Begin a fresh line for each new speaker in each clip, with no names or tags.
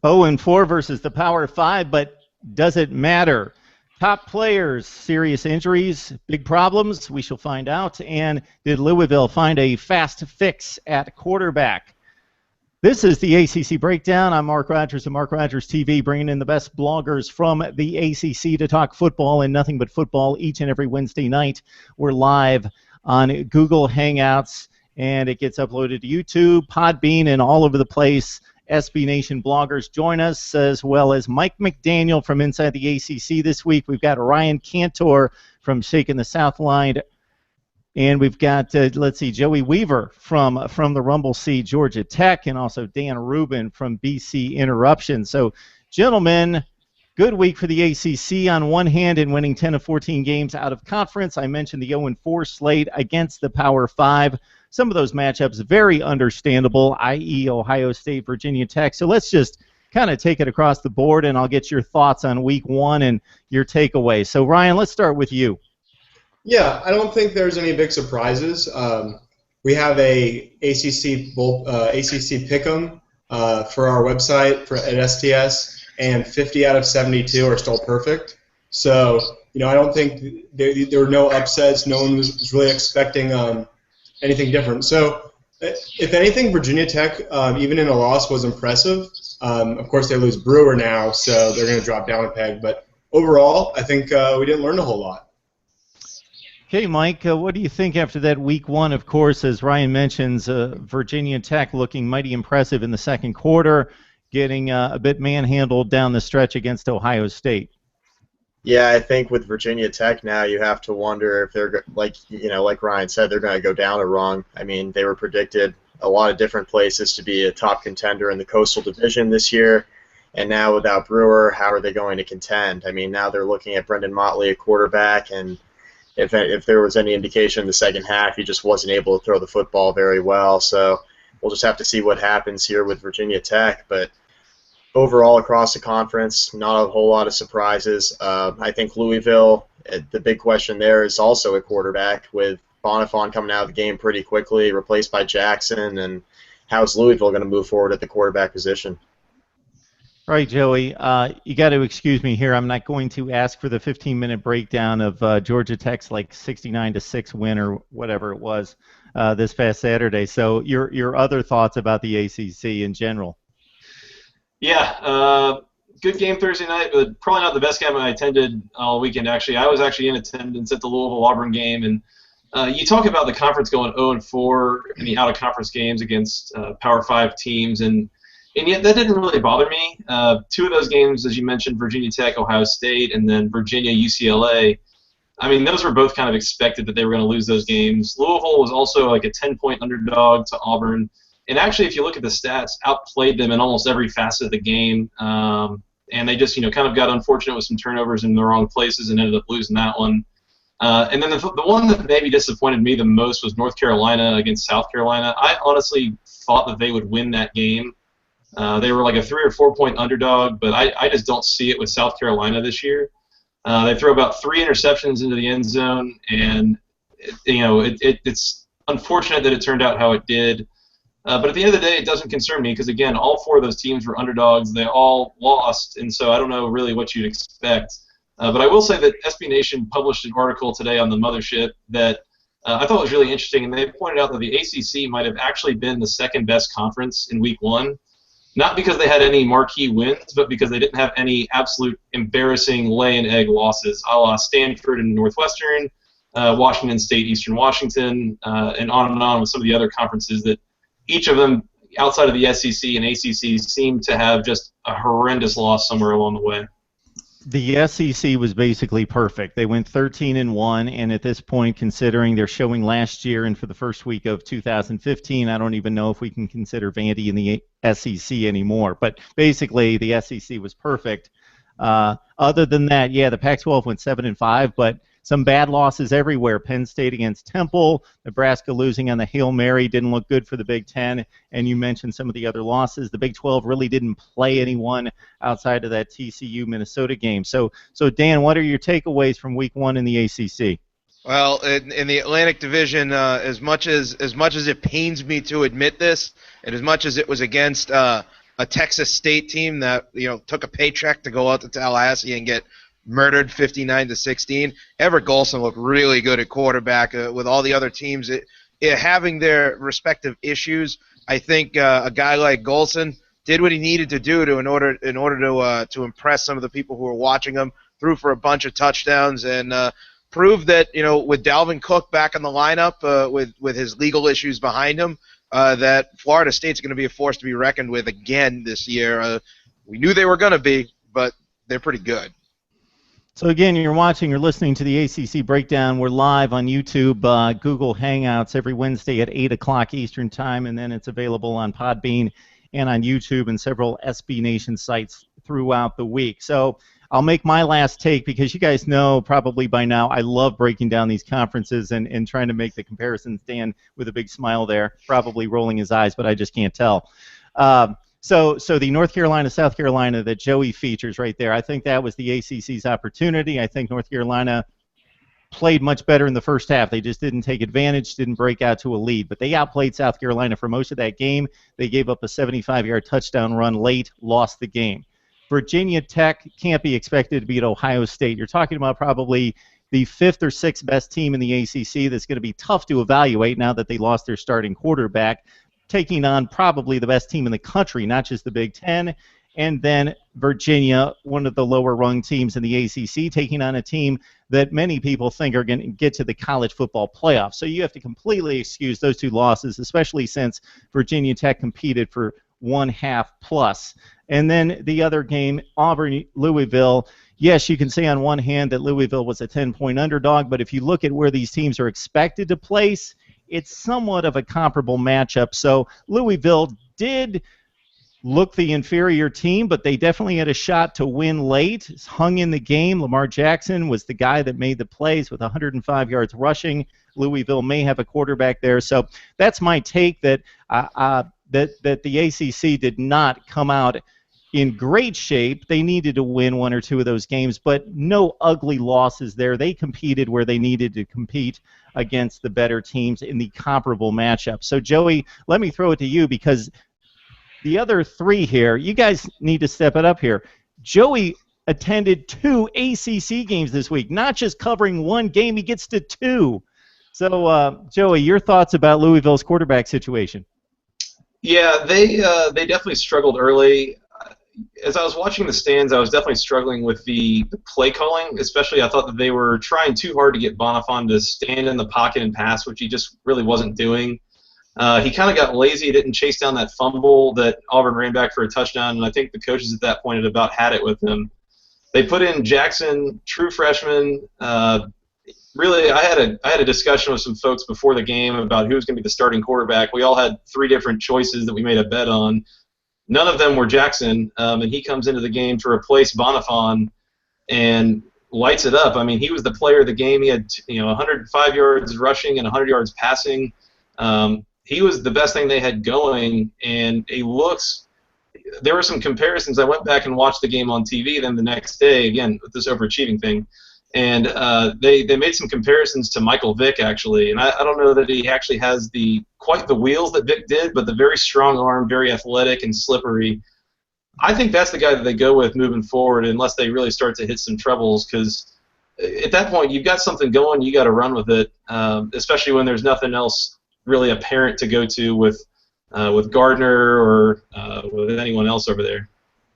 0-4 versus the Power 5, but does it matter? Top players, serious injuries, big problems, we shall find out. And did Louisville find a fast fix at quarterback? This is the ACC Breakdown. I'm Mark Rogers of Mark Rogers TV, bringing in the best bloggers from the ACC to talk football and nothing but football each and every Wednesday night. We're live on Google Hangouts, and it gets uploaded to YouTube, Podbean, and all over the place. SB Nation bloggers join us, as well as Mike McDaniel from inside the ACC this week. We've got Ryan Kantor from Shaking the Southline, and we've got, Joey Weaver from the Rumble Seat, Georgia Tech, and also Dan Rubin from BC Interruption. So, gentlemen, good week for the ACC on one hand in winning 10 of 14 games out of conference. I mentioned the 0-4 slate against the Power 5. Some of those matchups very understandable, i.e. Ohio State, Virginia Tech. So let's just kind of take it across the board, and I'll get your thoughts on week one and your takeaways. So, Ryan, let's start with you.
Yeah, I don't think there's any big surprises. We have a ACC Pick'em for our website at STS, and 50 out of 72 are still perfect. So, I don't think there were no upsets. No one was really expecting anything different. So, if anything, Virginia Tech, even in a loss, was impressive. Of course, they lose Brewer now, so they're going to drop down a peg. But overall, I think we didn't learn a whole lot.
Okay, Mike, what do you think after that week one? Of course, as Ryan mentions, Virginia Tech looking mighty impressive in the second quarter, getting a bit manhandled down the stretch against Ohio State.
Yeah, I think with Virginia Tech now, you have to wonder if they're, like Ryan said, they're going to go down a rung. I mean, they were predicted a lot of different places to be a top contender in the Coastal Division this year, and now without Brewer, how are they going to contend? I mean, now they're looking at Brendan Motley at quarterback, and if there was any indication in the second half, he just wasn't able to throw the football very well. So we'll just have to see what happens here with Virginia Tech, but overall, across the conference, not a whole lot of surprises. I think Louisville, the big question there is also a quarterback, with Bonifant coming out of the game pretty quickly, replaced by Jackson, and how's Louisville going to move forward at the quarterback position?
All right, Joey, you got to excuse me here. I'm not going to ask for the 15-minute breakdown of Georgia Tech's 69-6 win or whatever it was this past Saturday. So your other thoughts about the ACC in general?
Yeah, good game Thursday night, but probably not the best game I attended all weekend, actually. I was actually in attendance at the Louisville-Auburn game, and you talk about the conference going 0-4 in the out-of-conference games against Power 5 teams, and yet that didn't really bother me. Two of those games, as you mentioned, Virginia Tech, Ohio State, and then Virginia, UCLA, I mean, those were both kind of expected that they were going to lose those games. Louisville was also like a 10-point underdog to Auburn. And actually, if you look at the stats, outplayed them in almost every facet of the game. And they just, kind of got unfortunate with some turnovers in the wrong places and ended up losing that one. And then the one that maybe disappointed me the most was North Carolina against South Carolina. I honestly thought that they would win that game. They were like a 3 or 4 point underdog, but I just don't see it with South Carolina this year. They throw about 3 interceptions into the end zone, and it's unfortunate that it turned out how it did. But at the end of the day, it doesn't concern me because, again, all 4 of those teams were underdogs. They all lost, and so I don't know really what you'd expect. But I will say that SB Nation published an article today on the Mothership that I thought was really interesting, and they pointed out that the ACC might have actually been the second-best conference in Week 1, not because they had any marquee wins, but because they didn't have any absolute embarrassing lay-and-egg losses, a la Stanford and Northwestern, Washington State, Eastern Washington, and on with some of the other conferences that each of them, outside of the SEC and ACC, seem to have just a horrendous loss somewhere along the way.
The SEC was basically perfect. They went 13-1, and at this point, considering their showing last year and for the first week of 2015, I don't even know if we can consider Vandy in the SEC anymore. But basically, the SEC was perfect. Other than that, yeah, the Pac-12 went 7-5, but some bad losses everywhere. Penn State against Temple, Nebraska losing on the Hail Mary didn't look good for the Big Ten, and you mentioned some of the other losses. The Big 12 really didn't play anyone outside of that TCU-Minnesota game. So Dan, what are your takeaways from Week 1 in the ACC?
Well, in the Atlantic Division, as much as it pains me to admit this, and as much as it was against a Texas State team that took a paycheck to go out to Tallahassee and get murdered 59-16. Everett Golson looked really good at quarterback with all the other teams having their respective issues. I think a guy like Golson did what he needed to do in order to impress some of the people who were watching him. Threw for a bunch of touchdowns and proved that with Dalvin Cook back in the lineup with his legal issues behind him, that Florida State's going to be a force to be reckoned with again this year. We knew they were going to be, but they're pretty good.
So again, you're watching or listening to the ACC Breakdown. We're live on YouTube, Google Hangouts every Wednesday at 8 o'clock Eastern Time, and then it's available on Podbean and on YouTube and several SB Nation sites throughout the week. So I'll make my last take because you guys know probably by now I love breaking down these conferences and trying to make the comparisons. Dan with a big smile there, probably rolling his eyes, but I just can't tell. So the North Carolina, South Carolina that Joey features right there, I think that was the ACC's opportunity. I think North Carolina played much better in the first half. They just didn't take advantage, didn't break out to a lead. But they outplayed South Carolina for most of that game. They gave up a 75-yard touchdown run late, lost the game. Virginia Tech can't be expected to beat Ohio State. You're talking about probably the 5th or 6th best team in the ACC that's going to be tough to evaluate now that they lost their starting quarterback, taking on probably the best team in the country, not just the Big Ten. And then Virginia, one of the lower-rung teams in the ACC, taking on a team that many people think are going to get to the college football playoff. So you have to completely excuse those two losses, especially since Virginia Tech competed for 1/2 plus. And then the other game, Auburn-Louisville. Yes, you can say on one hand that Louisville was a 10-point underdog, but if you look at where these teams are expected to place, it's somewhat of a comparable matchup. So Louisville did look the inferior team, but they definitely had a shot to win late. Hung in the game. Lamar Jackson was the guy that made the plays with 105 yards rushing. Louisville may have a quarterback there. So that's my take that that the ACC did not come out in great shape. They needed to win one or two of those games, but no ugly losses there. They competed where they needed to compete against the better teams in the comparable matchup. So, Joey, let me throw it to you because the other three here, you guys need to step it up here. Joey attended 2 ACC games this week, not just covering one game. He gets to 2. So, Joey, your thoughts about Louisville's quarterback situation?
Yeah, they definitely struggled early. As I was watching the stands, I was definitely struggling with the play calling, especially I thought that they were trying too hard to get Bonifant to stand in the pocket and pass, which he just really wasn't doing. He kind of got lazy, didn't chase down that fumble that Auburn ran back for a touchdown, and I think the coaches at that point had about had it with him. They put in Jackson, true freshman. Really, I had a discussion with some folks before the game about who was going to be the starting quarterback. We all had 3 different choices that we made a bet on. None of them were Jackson, and he comes into the game to replace Bonifant and lights it up. I mean, he was the player of the game. He had 105 yards rushing and 100 yards passing. He was the best thing they had going, and he looks. There were some comparisons. I went back and watched the game on TV then the next day, again, with this overachieving thing. And they made some comparisons to Michael Vick, actually. And I don't know that he actually has quite the wheels that Vick did, but the very strong arm, very athletic and slippery. I think that's the guy that they go with moving forward unless they really start to hit some troubles, because at that point you've got something going, you got to run with it, especially when there's nothing else really apparent to go to with Gardner or with anyone else over there.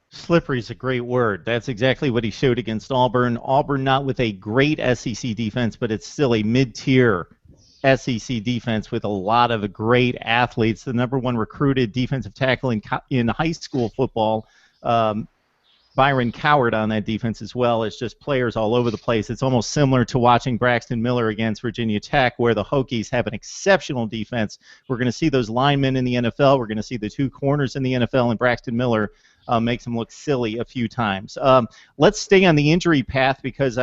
Slippery is a great word. That's exactly what he showed against Auburn. Auburn not with a great SEC defense, but it's still a mid-tier SEC defense with a lot of great athletes. The number 1 recruited defensive tackle in high school football, Byron Coward on that defense as well. It's just players all over the place. It's almost similar to watching Braxton Miller against Virginia Tech, where the Hokies have an exceptional defense. We're going to see those linemen in the NFL. We're going to see the 2 corners in the NFL, and Braxton Miller makes him look silly a few times. Let's stay on the injury path because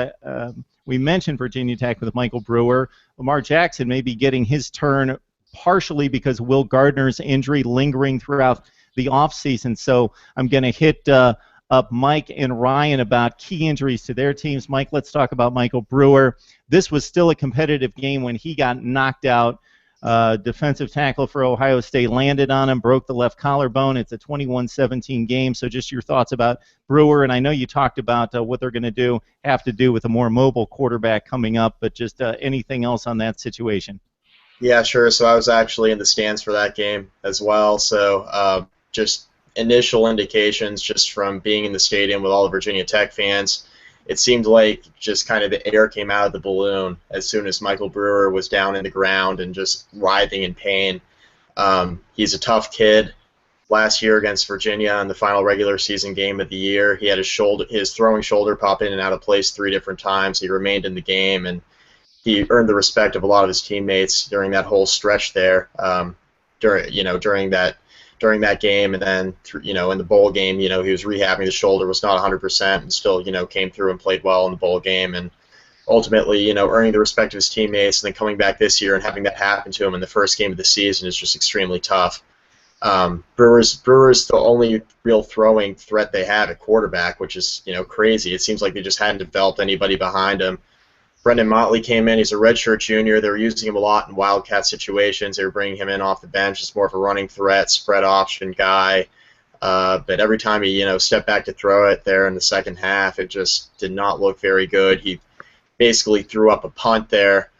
we mentioned Virginia Tech with Michael Brewer. Lamar Jackson may be getting his turn partially because Will Gardner's injury lingering throughout the offseason. So I'm going to hit up Mike and Ryan about key injuries to their teams. Mike, let's talk about Michael Brewer. This was still a competitive game when he got knocked out defensive tackle for Ohio State landed on him, broke the left collarbone. It's a 21-17 game. So just your thoughts about Brewer, and I know you talked about what they're going to have to do with a more mobile quarterback coming up, but just anything else on that situation?
Yeah, sure. So I was actually in the stands for that game as well. So just initial indications just from being in the stadium with all the Virginia Tech fans, it seemed like just kind of the air came out of the balloon as soon as Michael Brewer was down in the ground and just writhing in pain. He's a tough kid. Last year against Virginia in the final regular season game of the year, he had his throwing shoulder pop in and out of place 3 different times. He remained in the game, and he earned the respect of a lot of his teammates during that whole stretch there. During that game, and then in the bowl game, he was rehabbing the shoulder, was not 100%, and still came through and played well in the bowl game, and ultimately earning the respect of his teammates, and then coming back this year and having that happen to him in the first game of the season is just extremely tough. Brewer's the only real throwing threat they have at quarterback, which is crazy. It seems like they just hadn't developed anybody behind him. Brendan Motley came in. He's a redshirt junior. They were using him a lot in wildcat situations. They were bringing him in off the bench as more of a running threat, spread option guy. But every time he stepped back to throw it there in the second half, it just did not look very good. He basically threw up a punt there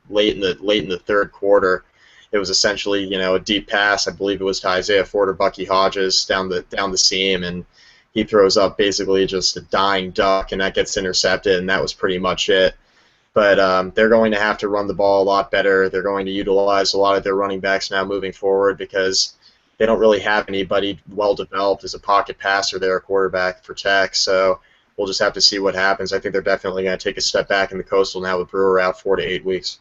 late in the third quarter. It was essentially a deep pass. I believe it was to Isaiah Ford or Bucky Hodges down the seam, and he throws up basically just a dying duck, and that gets intercepted, and that was pretty much it. But they're going to have to run the ball a lot better. They're going to utilize a lot of their running backs now moving forward because they don't really have anybody well-developed as a pocket passer there, a quarterback for Tech. So we'll just have to see what happens. I think they're definitely going to take a step back in the Coastal now with Brewer out 4 to 8 weeks.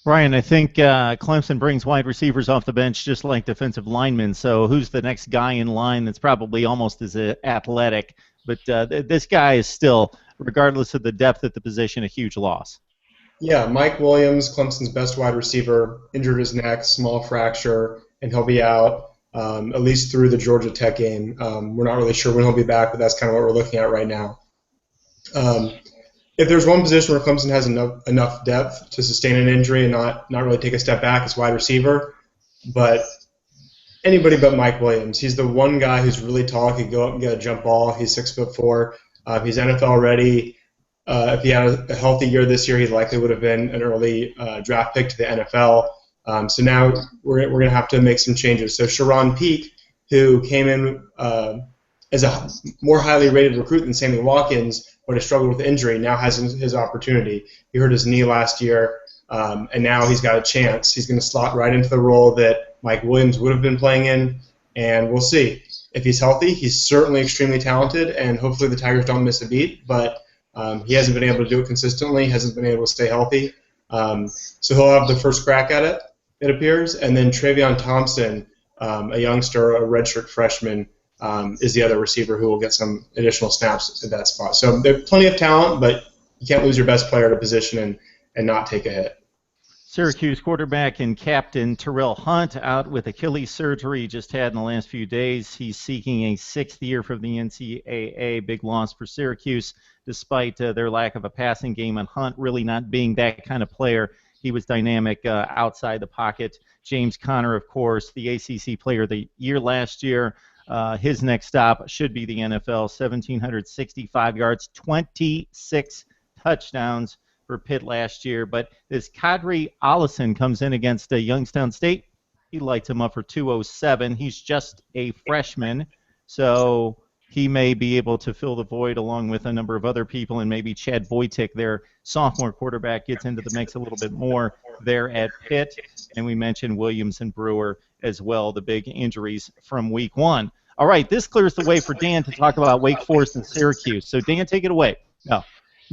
Ryan, I think Clemson brings wide receivers off the bench just like defensive linemen. So who's the next guy in line that's probably almost as athletic? But this guy is still, regardless of the depth at the position, a huge loss.
Yeah, Mike Williams, Clemson's best wide receiver, injured his neck, small fracture, and he'll be out at least through the Georgia Tech game. We're not really sure when he'll be back, but that's kind of what we're looking at right now. If there's one position where Clemson has enough depth to sustain an injury and not really take a step back, it's wide receiver. But anybody but Mike Williams. He's the one guy who's really tall, could go up and get a jump ball. He's 6'4". He's NFL ready. If he had a healthy year this year, he likely would have been an early draft pick to the NFL. So now we're going to have to make some changes. So Sharon Peak, who came in as a more highly rated recruit than Sammy Watkins, but has struggled with injury, now has his opportunity. He hurt his knee last year, and now he's got a chance. He's going to slot right into the role that Mike Williams would have been playing in, and we'll see. If he's healthy, he's certainly extremely talented, and hopefully the Tigers don't miss a beat, but he hasn't been able to do it consistently, hasn't been able to stay healthy. So he'll have the first crack at it appears, and then Travion Thompson, a youngster, a redshirt freshman, is the other receiver who will get some additional snaps at that spot. So there's plenty of talent, but you can't lose your best player at a position and not take a hit.
Syracuse quarterback and captain Terrell Hunt out with Achilles surgery just had in the last few days. He's seeking a 6th year from the NCAA. Big loss for Syracuse, despite their lack of a passing game, and Hunt really not being that kind of player. He was dynamic outside the pocket. James Conner, of course, the ACC Player of the Year last year. His next stop should be the NFL. 1,765 yards, 26 touchdowns for Pitt last year. But this Kadri Allison comes in against Youngstown State. He lights him up for 207. He's just a freshman, so he may be able to fill the void along with a number of other people, and maybe Chad Boytick, their sophomore quarterback, gets into the mix a little bit more there at Pitt. And we mentioned Williams and Brewer as well, the big injuries from week 1. All right, this clears the way for Dan to talk about Wake Forest and Syracuse. So, Dan, take it away.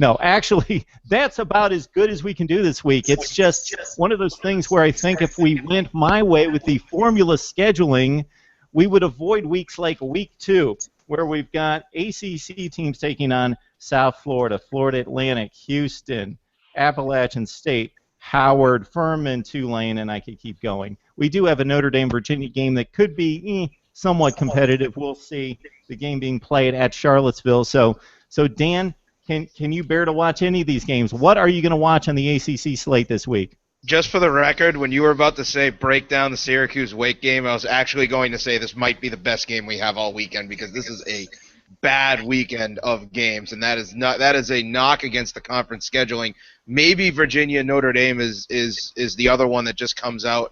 No, actually, that's about as good as we can do this week. It's just one of those things where I think if we went my way with the formula scheduling, we would avoid weeks like week 2, where we've got ACC teams taking on South Florida, Florida Atlantic, Houston, Appalachian State, Howard, Furman, Tulane, and I could keep going. We do have a Notre Dame-Virginia game that could be somewhat competitive. We'll see. The game being played at Charlottesville. So Dan, can you bear to watch any of these games? What are you going to watch on the ACC slate this week?
Just for the record, when you were about to say break down the Syracuse-Wake game, I was actually going to say this might be the best game we have all weekend because this is a bad weekend of games, and that is a knock against the conference scheduling. Maybe Virginia Notre Dame is the other one that just comes out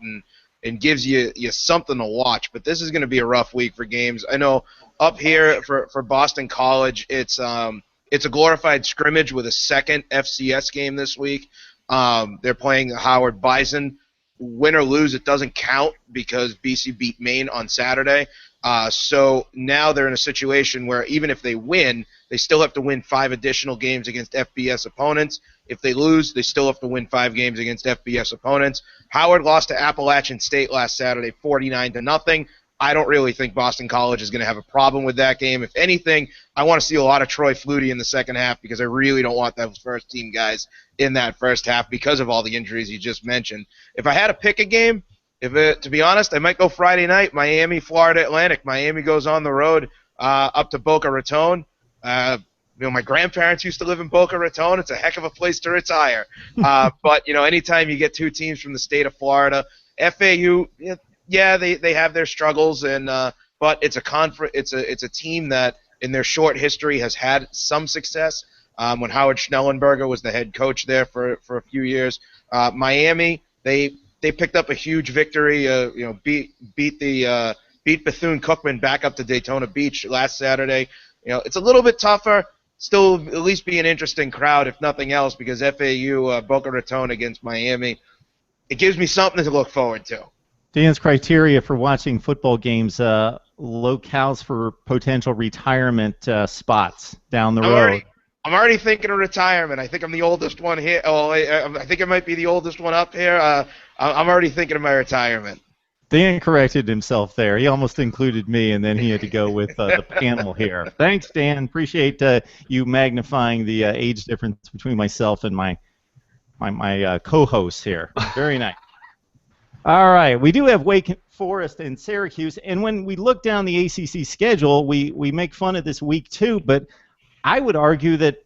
and gives you something to watch, but this is going to be a rough week for games. I know up here for Boston College, it's a glorified scrimmage with a second FCS game this week. They're playing Howard Bison. Win or lose, it doesn't count because BC beat Maine on Saturday. So now they're in a situation where even if they win, they still have to win 5 additional games against FBS opponents. If they lose, they still have to win 5 games against FBS opponents. Howard lost to Appalachian State last Saturday, 49-0. I don't really think Boston College is going to have a problem with that game. If anything, I want to see a lot of Troy Flutie in the second half because I really don't want those first-team guys in that first half because of all the injuries you just mentioned. If I had to pick a game, to be honest, I might go Friday night, Miami, Florida Atlantic. Miami goes on the road up to Boca Raton. My grandparents used to live in Boca Raton. It's a heck of a place to retire. But, anytime you get 2 teams from the state of Florida, FAU, yeah, they have their struggles, but it's a team that in their short history has had some success. When Howard Schnellenberger was the head coach there for a few years, Miami they picked up a huge victory. Beat Bethune-Cookman back up to Daytona Beach last Saturday. It's a little bit tougher. Still, at least be an interesting crowd if nothing else because FAU Boca Raton against Miami. It gives me something to look forward to.
Dan's criteria for watching football games, locales for potential retirement spots down the road.
I'm already thinking of retirement. I think I'm the oldest one here. Oh, I think I might be the oldest one up here. I'm already thinking of my retirement.
Dan corrected himself there. He almost included me, and then he had to go with the panel here. Thanks, Dan. Appreciate you magnifying the age difference between myself and my co-hosts here. Very nice. All right, we do have Wake Forest and Syracuse, and when we look down the ACC schedule, we make fun of this week too, but I would argue that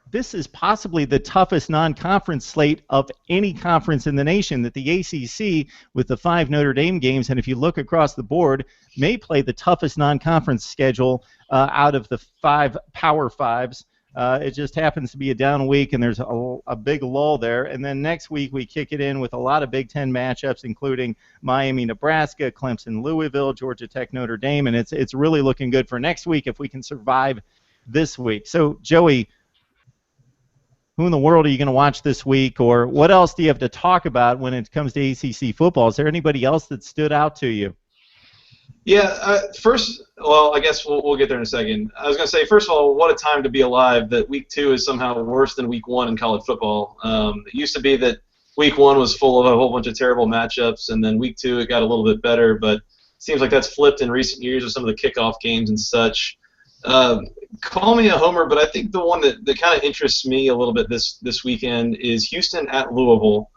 this is possibly the toughest non-conference slate of any conference in the nation, that the ACC, with the 5 Notre Dame games, and if you look across the board, may play the toughest non-conference schedule out of the 5 Power Fives. It just happens to be a down week, and there's a big lull there. And then next week we kick it in with a lot of Big Ten matchups, including Miami, Nebraska, Clemson, Louisville, Georgia Tech, Notre Dame, and it's really looking good for next week if we can survive this week. So, Joey, who in the world are you going to watch this week, or what else do you have to talk about when it comes to ACC football? Is there anybody else that stood out to you?
Yeah, I guess we'll get there in a second. I was going to say, first of all, what a time to be alive that Week 2 is somehow worse than Week 1 in college football. It used to be that Week 1 was full of a whole bunch of terrible matchups, and then Week 2 it got a little bit better, but it seems like that's flipped in recent years with some of the kickoff games and such. Call me a homer, but I think the one that kind of interests me a little bit this weekend is Houston at Louisville.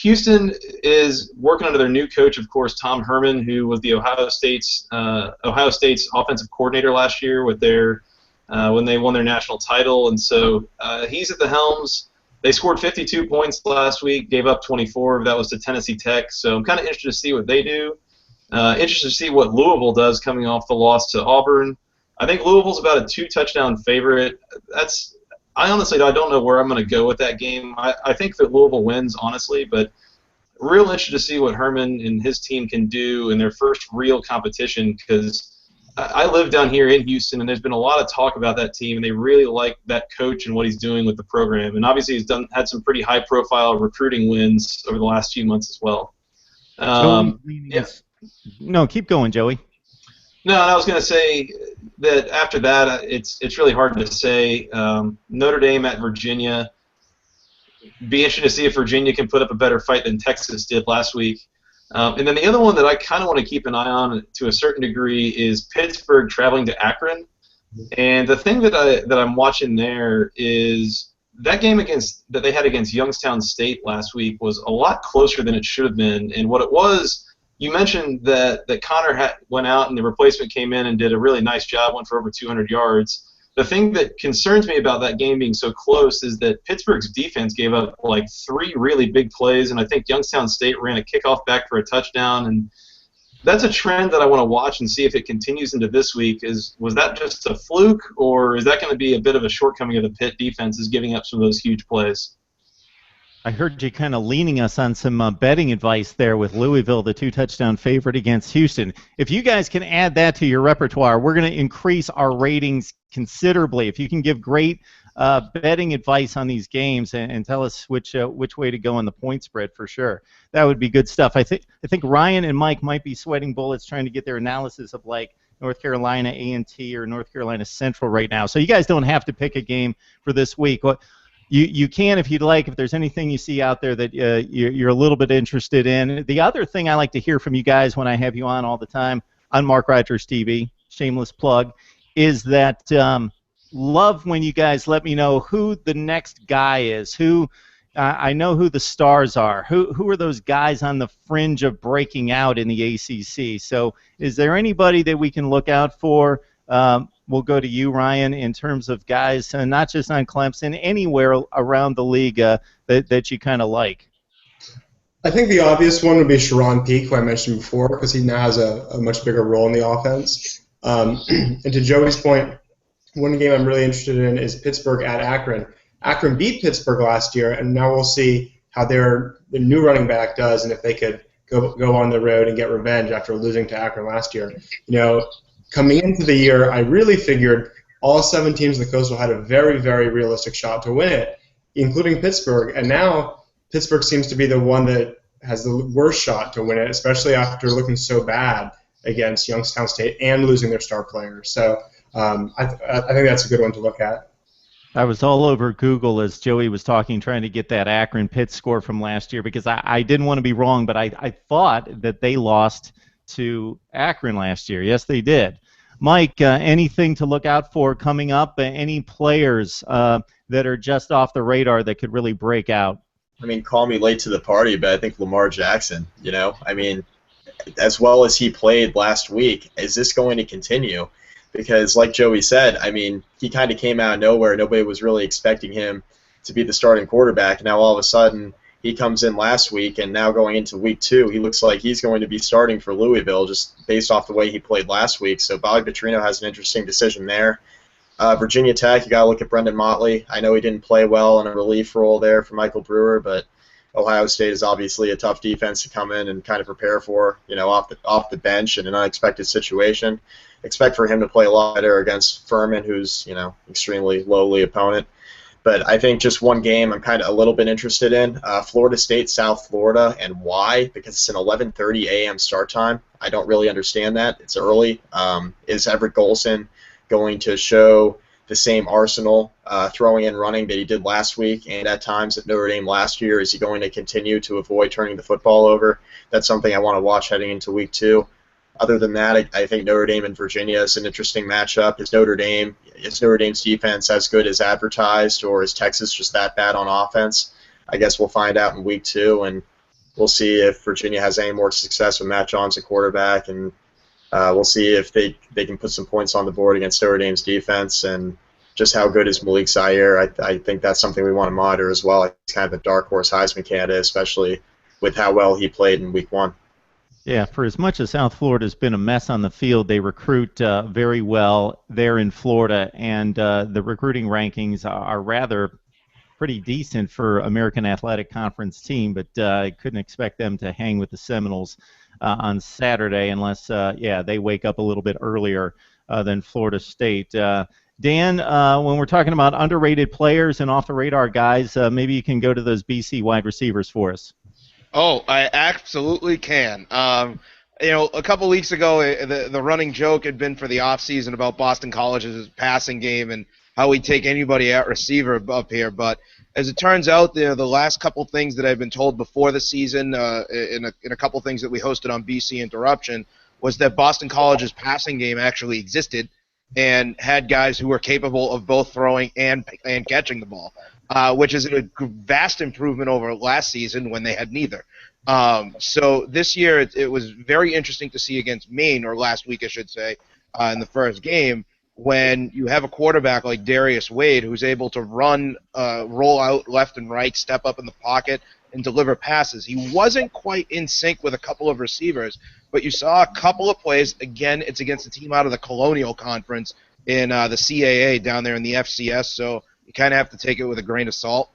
Houston is working under their new coach, of course, Tom Herman, who was the Ohio State's offensive coordinator last year with their when they won their national title, and so he's at the helms. They scored 52 points last week, gave up 24. That was to Tennessee Tech. So I'm kind of interested to see what they do. Interested to see what Louisville does coming off the loss to Auburn. I think Louisville's about a 2-touchdown favorite. I honestly don't know where I'm going to go with that game. I think that Louisville wins, honestly, but real interested to see what Herman and his team can do in their first real competition, because I live down here in Houston, and there's been a lot of talk about that team, and they really like that coach and what he's doing with the program. And obviously he's had some pretty high-profile recruiting wins over the last few months as well.
No, keep going, Joey.
No, I was going to say that after that, it's really hard to say. Notre Dame at Virginia. Be interested to see if Virginia can put up a better fight than Texas did last week. And then the other one that I kind of want to keep an eye on to a certain degree is Pittsburgh traveling to Akron. And the thing that I'm watching there is that game that they had against Youngstown State last week was a lot closer than it should have been. And what it was, you mentioned that Conner went out and the replacement came in and did a really nice job, went for over 200 yards. the thing that concerns me about that game being so close is that Pittsburgh's defense gave up like 3 really big plays, and I think Youngstown State ran a kickoff back for a touchdown, and that's a trend that I want to watch and see if it continues into this week. Was that just a fluke, or is that going to be a bit of a shortcoming of the Pitt defense is giving up some of those huge plays?
I heard you kind of leaning us on some betting advice there with Louisville, the 2-touchdown favorite against Houston. If you guys can add that to your repertoire, we're going to increase our ratings considerably. If you can give great betting advice on these games and tell us which way to go on the point spread, for sure, that would be good stuff. I think Ryan and Mike might be sweating bullets trying to get their analysis of like North Carolina A&T or North Carolina Central right now. So you guys don't have to pick a game for this week. You can, if you'd like, if there's anything you see out there that you're a little bit interested in. The other thing I like to hear from you guys when I have you on all the time on Mark Rogers TV, shameless plug, is that love when you guys let me know who the next guy is. I know who the stars are. Who are those guys on the fringe of breaking out in the ACC? So is there anybody that we can look out for? We'll go to you, Ryan, in terms of guys, not just on Clemson, anywhere around the league that you kind of like.
I think the obvious one would be Sharon Peak, who I mentioned before, because he now has a much bigger role in the offense. And to Joey's point, one game I'm really interested in is Pittsburgh at Akron. Akron beat Pittsburgh last year, and now we'll see how their new running back does and if they could go on the road and get revenge after losing to Akron last year. Coming into the year, I really figured all 7 teams in the Coastal had a very, very realistic shot to win it, including Pittsburgh. And now Pittsburgh seems to be the one that has the worst shot to win it, especially after looking so bad against Youngstown State and losing their star players. So I think that's a good one to look at.
I was all over Google as Joey was talking, trying to get that Akron-Pitt score from last year because I didn't want to be wrong, but I thought that they lost to Akron last year. Yes, they did. Mike, anything to look out for coming up? Any players that are just off the radar that could really break out?
I mean, call me late to the party, but I think Lamar Jackson, I mean, as well as he played last week, is this going to continue? Because like Joey said, I mean, he kind of came out of nowhere. Nobody was really expecting him to be the starting quarterback. Now all of a sudden he comes in last week, and now going into week 2, he looks like he's going to be starting for Louisville just based off the way he played last week. So Bobby Petrino has an interesting decision there. Virginia Tech, you got to look at Brendan Motley. I know he didn't play well in a relief role there for Michael Brewer, but Ohio State is obviously a tough defense to come in and kind of prepare for, off the bench in an unexpected situation. Expect for him to play a lot better against Furman, who's, extremely lowly opponent. But I think just one game I'm kind of a little bit interested in, Florida State, South Florida, and why? Because it's an 11:30 a.m. start time. I don't really understand that. It's early. Is Everett Golson going to show the same arsenal throwing and running that he did last week and at times at Notre Dame last year? Is he going to continue to avoid turning the football over? That's something I want to watch heading into week 2. Other than that, I think Notre Dame and Virginia is an interesting matchup. Is Notre Dame's defense as good as advertised, or is Texas just that bad on offense? I guess we'll find out in week 2, and we'll see if Virginia has any more success with Matt Johnson at quarterback, and we'll see if they can put some points on the board against Notre Dame's defense, and just how good is Malik Zaire. I think that's something we want to monitor as well. He's kind of a dark horse Heisman candidate, especially with how well he played in week 1.
Yeah, for as much as South Florida's been a mess on the field, they recruit very well there in Florida, and the recruiting rankings are rather pretty decent for American Athletic Conference team, but I couldn't expect them to hang with the Seminoles on Saturday unless, they wake up a little bit earlier than Florida State. Dan, when we're talking about underrated players and off-the-radar guys, maybe you can go to those BC wide receivers for us.
Oh, I absolutely can. A couple weeks ago, the running joke had been for the offseason about Boston College's passing game and how we take anybody at receiver up here. But as it turns out, the last couple things that I've been told before the season, in a couple things that we hosted on BC Interruption, was that Boston College's passing game actually existed and had guys who were capable of both throwing and catching the ball. Which is a vast improvement over last season when they had neither. So this year it was very interesting to see against Maine, or last week I should say, in the first game, when you have a quarterback like Darius Wade who's able to run, roll out left and right, step up in the pocket, and deliver passes. He wasn't quite in sync with a couple of receivers, but you saw a couple of plays. Again, it's against a team out of the Colonial Conference in the CAA down there in the FCS, so you kind of have to take it with a grain of salt.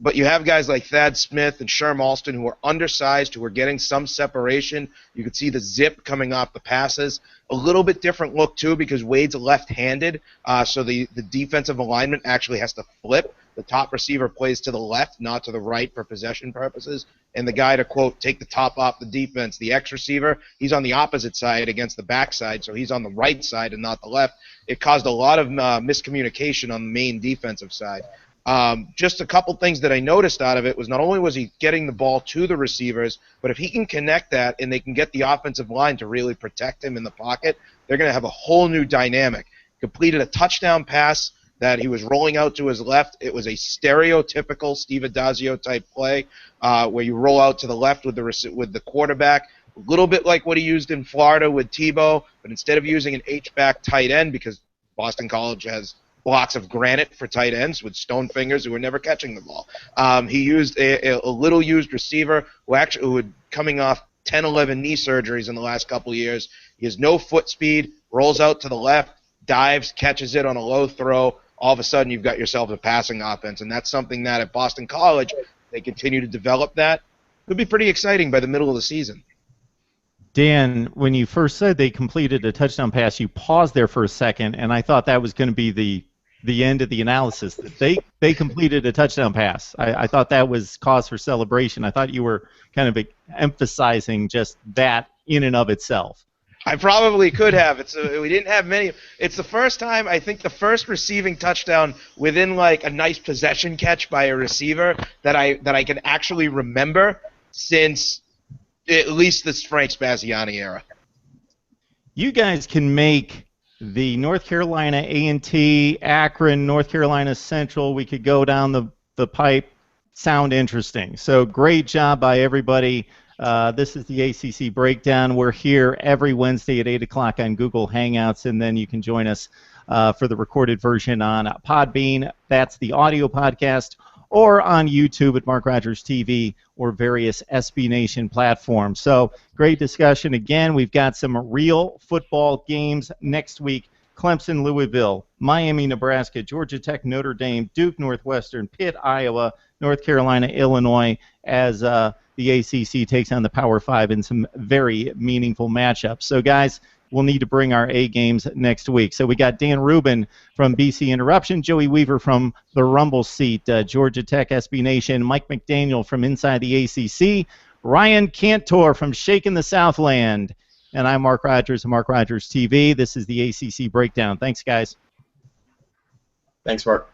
But you have guys like Thad Smith and Sherm Alston who are undersized, who are getting some separation. You could see the zip coming off the passes. A little bit different look, too, because Wade's left-handed, so the defensive alignment actually has to flip. The top receiver plays to the left, not to the right for possession purposes. And the guy to, quote, take the top off the defense, the X receiver, he's on the opposite side against the backside, so he's on the right side and not the left. It caused a lot of miscommunication on the main defensive side. Just a couple things that I noticed out of it was not only was he getting the ball to the receivers, but if he can connect that and they can get the offensive line to really protect him in the pocket, they're going to have a whole new dynamic. Completed a touchdown pass that he was rolling out to his left. It was a stereotypical Steve Adazio type play where you roll out to the left with the quarterback, a little bit like what he used in Florida with Tebow, but instead of using an H-back tight end, because Boston College has blocks of granite for tight ends with stone fingers who were never catching the ball. He used a little used receiver who had coming off 10, 11 knee surgeries in the last couple of years. He has no foot speed, rolls out to the left, dives, catches it on a low throw. All of a sudden you've got yourself a passing offense, and that's something that at Boston College they continue to develop that. Could be pretty exciting by the middle of the season.
Dan, when you first said they completed a touchdown pass, you paused there for a second, and I thought that was going to be the end of the analysis. That they completed a touchdown pass. I thought that was cause for celebration. I thought you were kind of emphasizing just that in and of itself.
I probably could have. We didn't have many. It's the first time, I think, the first receiving touchdown within like a nice possession catch by a receiver that I can actually remember since at least this Frank Spaziani era.
You guys can make the North Carolina A&T, Akron, North Carolina Central, we could go down the pipe, sound interesting. So great job by everybody. This is the ACC Breakdown. We're here every Wednesday at 8 o'clock on Google Hangouts, and then you can join us for the recorded version on Podbean. That's the audio podcast, or on YouTube at MarkRogersTV or various SB Nation platforms. So great discussion. Again, we've got some real football games next week. Clemson, Louisville, Miami, Nebraska, Georgia Tech, Notre Dame, Duke, Northwestern, Pitt, Iowa, North Carolina, Illinois, as the ACC takes on the Power 5 in some very meaningful matchups. So, guys, we'll need to bring our A games next week. So we got Dan Rubin from BC Interruption, Joey Weaver from the Rumble Seat, Georgia Tech SB Nation, Mike McDaniel from Inside the ACC, Ryan Kantor from Shaking the Southland, and I'm Mark Rogers of Mark Rogers TV. This is the ACC Breakdown. Thanks, guys.
Thanks, Mark.